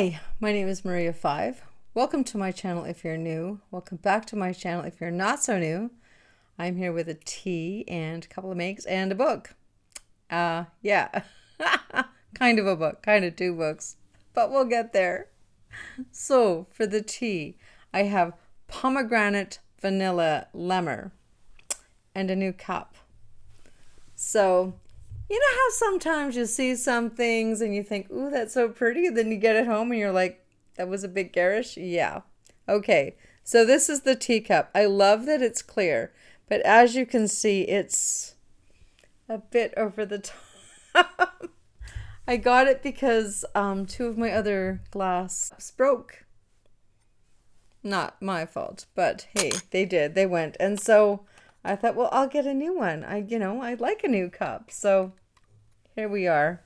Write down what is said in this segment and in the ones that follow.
Hi, my name is Maria5. Welcome to my channel if you're new. Welcome back to my channel if you're not so new. I'm here with a tea and a couple of makes and a book. Yeah, kind of a book, kind of two books, but we'll get there. So for the tea, I have pomegranate vanilla lemon and a new cup. So you know how sometimes you see some things and you think, ooh, that's so pretty. Then you get it home and you're like, that was a bit garish. Yeah. Okay. So this is the teacup. I love that it's clear, but as you can see, it's a bit over the top. I got it because two of my other glass broke. Not my fault, but hey, they did. They went. And so I thought, well, I'll get a new one. I like a new cup. So here we are.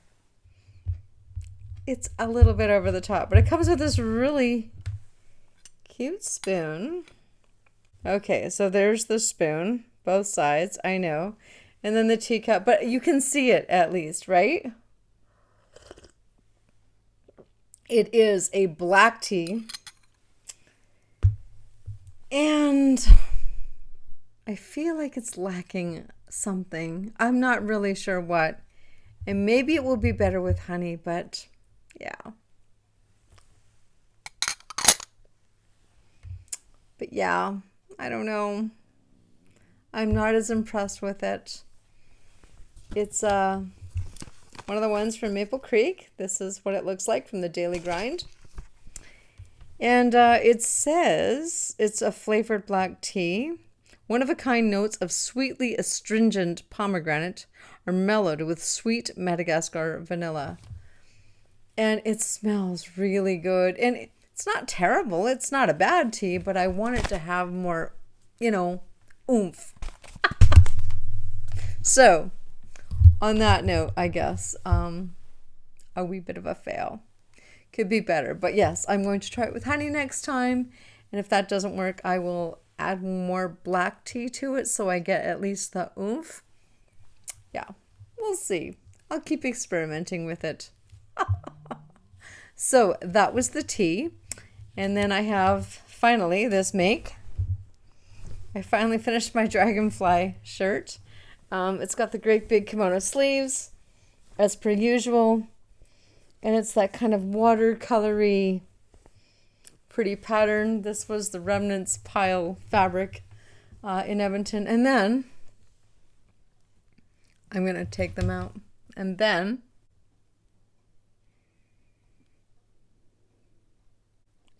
It's a little bit over the top, but it comes with this really cute spoon. Okay, so there's the spoon, both sides, I know. And then the teacup, but you can see it at least, right? It is a black tea. And I feel like it's lacking something. I'm not really sure what. And maybe it will be better with honey, but yeah. But yeah, I don't know. I'm not as impressed with it. It's one of the ones from Maple Creek. This is what it looks like from the Daily Grind. And it says it's a flavored black tea. One-of-a-kind notes of sweetly astringent pomegranate are mellowed with sweet Madagascar vanilla. And it smells really good. And it's not terrible. It's not a bad tea, but I want it to have more, oomph. So, on that note, I guess, a wee bit of a fail. Could be better. But yes, I'm going to try it with honey next time. And if that doesn't work, I will add more black tea to it so I get at least the oomph. Yeah, we'll see. I'll keep experimenting with it. So that was the tea. And then I have finally this make. I finally finished my dragonfly shirt. It's got the great big kimono sleeves as per usual. And it's that kind of watercolory pretty pattern. This was the Remnants Pile fabric in Edmonton. And then I'm going to take them out. And then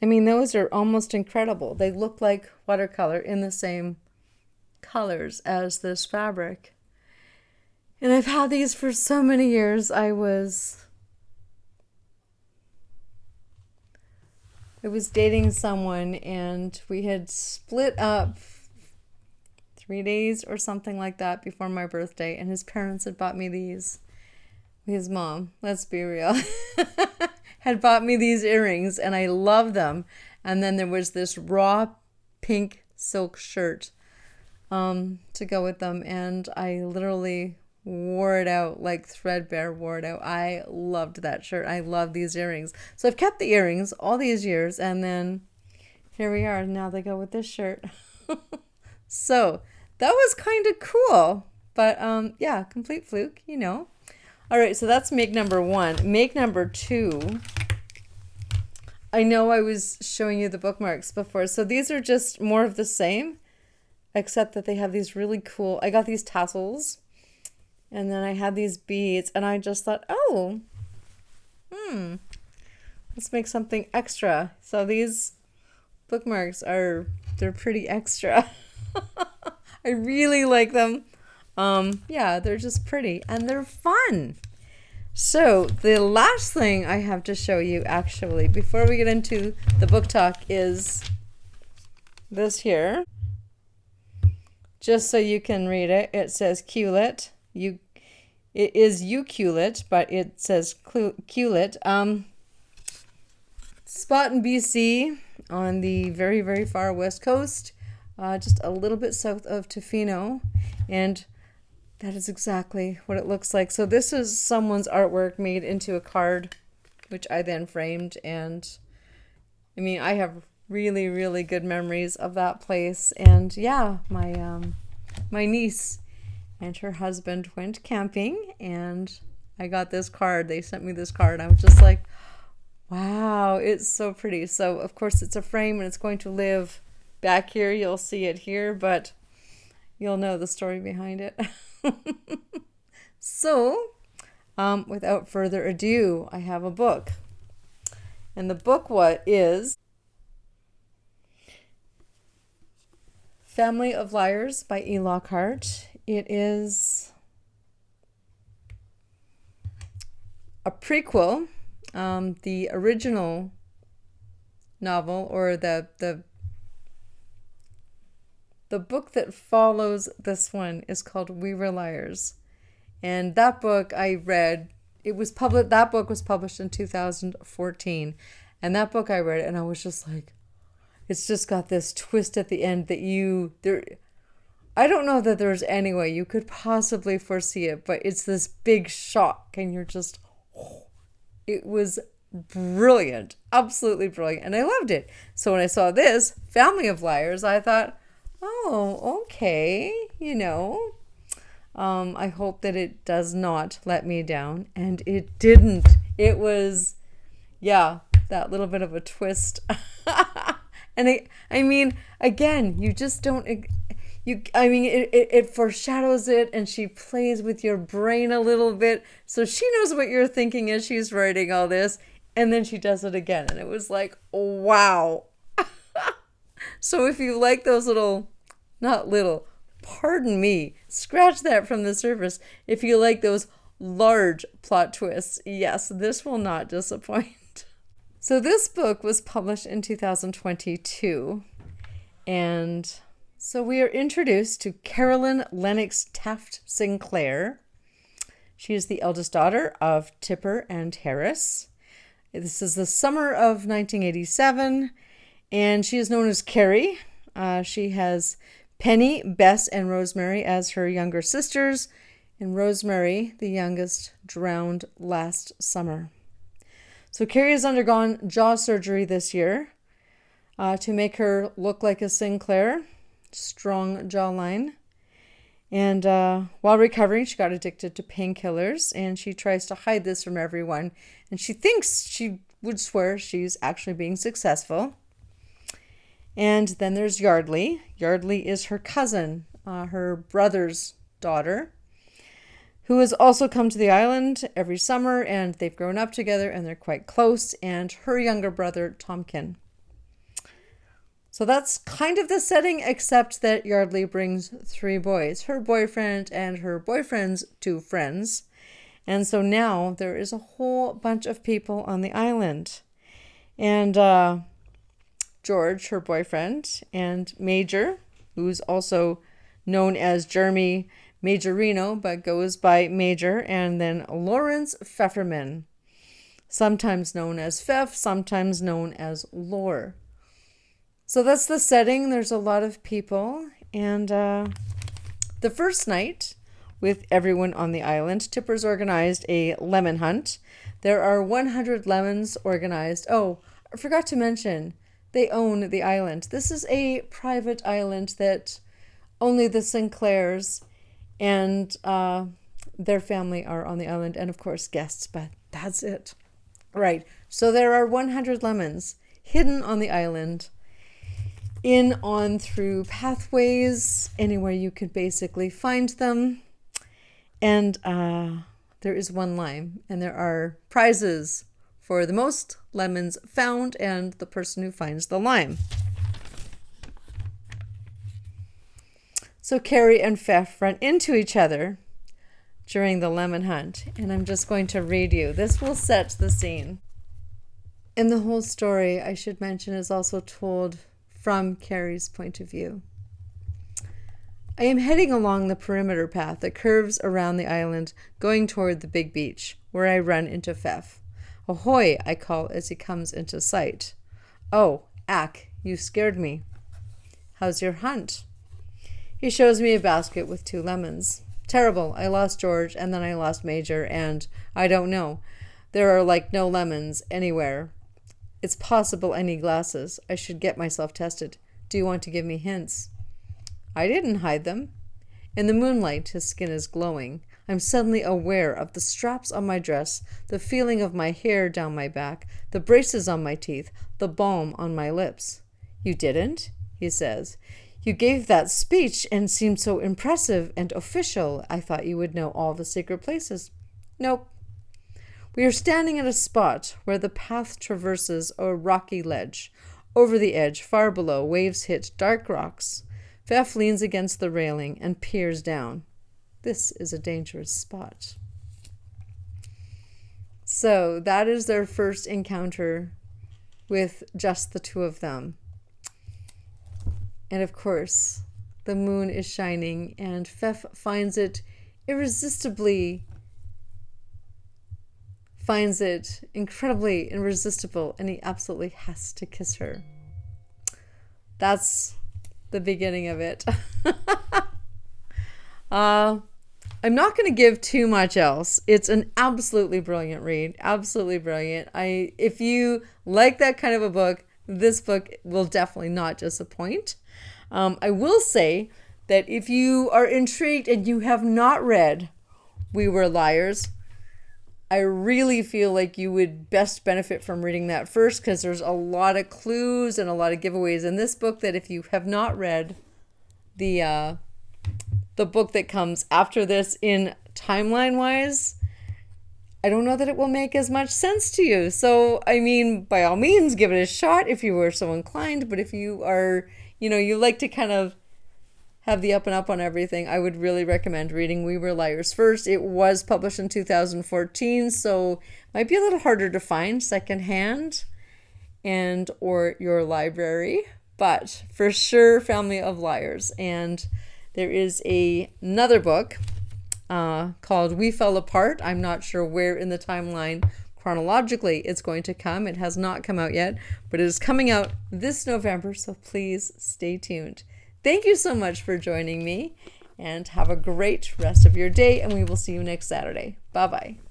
those are almost incredible. They look like watercolor in the same colors as this fabric. And I've had these for so many years. I was dating someone and we had split up 3 days or something like that before my birthday, and his parents had bought me these. His mom, let's be real, had bought me these earrings and I love them. And then there was this raw pink silk shirt to go with them, and I literally wore it out, like threadbare wore it out. I loved that shirt. I love these earrings. So I've kept the earrings all these years, and then here we are. Now they go with this shirt. So that was kind of cool. But yeah, complete fluke, All right, so that's make number one. Make number two. I know I was showing you the bookmarks before. So these are just more of the same, except that they have these really cool, I got these tassels. And then I had these beads, and I just thought, oh, let's make something extra. So these bookmarks they're pretty extra. I really like them. Yeah, they're just pretty, and they're fun. So the last thing I have to show you, actually, before we get into the book talk, is this here. Just so you can read it, it says Culet. It is Uculet, but it says Culet. Spot in BC on the very, very far west coast, just a little bit south of Tofino, and that is exactly what it looks like. So this is someone's artwork made into a card. which I then framed. And I mean, I have really, really good memories of that place. And yeah, my niece and her husband went camping, and I got this card. They sent me this card. I was just like, wow, it's so pretty. So of course it's a frame, and it's going to live back here. You'll see it here, but you'll know the story behind it. So without further ado, I have a book. And the book is Family of Liars by E. Lockhart. It is a prequel. The original novel, or the book that follows this one, is called We Were Liars. And that book I read, that book was published in 2014. And that book I read, and I was just like, it's just got this twist at the end that I don't know that there's any way you could possibly foresee it, but it's this big shock, and you're just, it was brilliant, absolutely brilliant, and I loved it. So when I saw this, Family of Liars, I thought, oh, okay, I hope that it does not let me down, and it didn't. It was, yeah, that little bit of a twist. And I mean, again, you just don't, it foreshadows it, and she plays with your brain a little bit. So she knows what you're thinking as she's writing all this, and then she does it again. And it was like, wow. So if you like those pardon me, scratch that from the surface. If you like those large plot twists, yes, this will not disappoint. So this book was published in 2022, and so we are introduced to Carolyn Lennox Taft Sinclair. She is the eldest daughter of Tipper and Harris. This is the summer of 1987, and she is known as Carrie. She has Penny, Bess, and Rosemary as her younger sisters, and Rosemary, the youngest, drowned last summer. So Carrie has undergone jaw surgery this year to make her look like a Sinclair, strong jawline. And while recovering, she got addicted to painkillers, and she tries to hide this from everyone. And she thinks she would swear she's actually being successful. And then there's Yardley. Yardley is her cousin, her brother's daughter, who has also come to the island every summer, and they've grown up together, and they're quite close, and her younger brother, Tomkin. So that's kind of the setting, except that Yardley brings 3 boys, her boyfriend and her boyfriend's 2 friends. And so now there is a whole bunch of people on the island. And George, her boyfriend, and Major, who's also known as Jeremy Majorino, but goes by Major, and then Lawrence Pfefferman, sometimes known as Pfeff, sometimes known as Lore. So that's the setting. There's a lot of people, and the first night with everyone on the island, Tipper's organized a lemon hunt. There are 100 lemons organized. Oh, I forgot to mention, they own the island. This is a private island that only the Sinclairs and their family are on the island, and of course guests, but that's it. Right, so there are 100 lemons hidden on the island, in, on, through pathways, anywhere you could basically find them. And there is 1 lime, and there are prizes for the most lemons found and the person who finds the lime. So Carrie and Pfeff run into each other during the lemon hunt, and I'm just going to read you. This will set the scene. And the whole story, I should mention, is also told from Carrie's point of view. I am heading along the perimeter path that curves around the island, going toward the big beach, where I run into Pfeff. Ahoy, I call as he comes into sight. Oh, Ack, you scared me. How's your hunt? He shows me a basket with 2 lemons. Terrible. I lost George, and then I lost Major, and I don't know. There are like no lemons anywhere. It's possible I need glasses. I should get myself tested. Do you want to give me hints? I didn't hide them. In the moonlight, his skin is glowing. I'm suddenly aware of the straps on my dress, the feeling of my hair down my back, the braces on my teeth, the balm on my lips. You didn't? He says. You gave that speech and seemed so impressive and official. I thought you would know all the secret places. Nope. We are standing at a spot where the path traverses a rocky ledge. Over the edge, far below, waves hit dark rocks. Pfeff leans against the railing and peers down. This is a dangerous spot. So that is their first encounter with just the two of them. And of course, the moon is shining and Pfeff finds it incredibly irresistible, and he absolutely has to kiss her. That's the beginning of it. I'm not going to give too much else. It's an absolutely brilliant read. Absolutely brilliant. If you like that kind of a book, this book will definitely not disappoint. I will say that if you are intrigued and you have not read We Were Liars, I really feel like you would best benefit from reading that first, because there's a lot of clues and a lot of giveaways in this book that if you have not read the book that comes after this in timeline-wise, I don't know that it will make as much sense to you. So, I mean, by all means, give it a shot if you were so inclined. But if you are, you like to kind of have the up and up on everything, I would really recommend reading We Were Liars first. It was published in 2014, so it might be a little harder to find secondhand and or your library. But for sure, Family of Liars. And there is another book called We Fell Apart. I'm not sure where in the timeline chronologically it's going to come. It has not come out yet, but it is coming out this November, so please stay tuned. Thank you so much for joining me, and have a great rest of your day, and we will see you next Saturday. Bye-bye.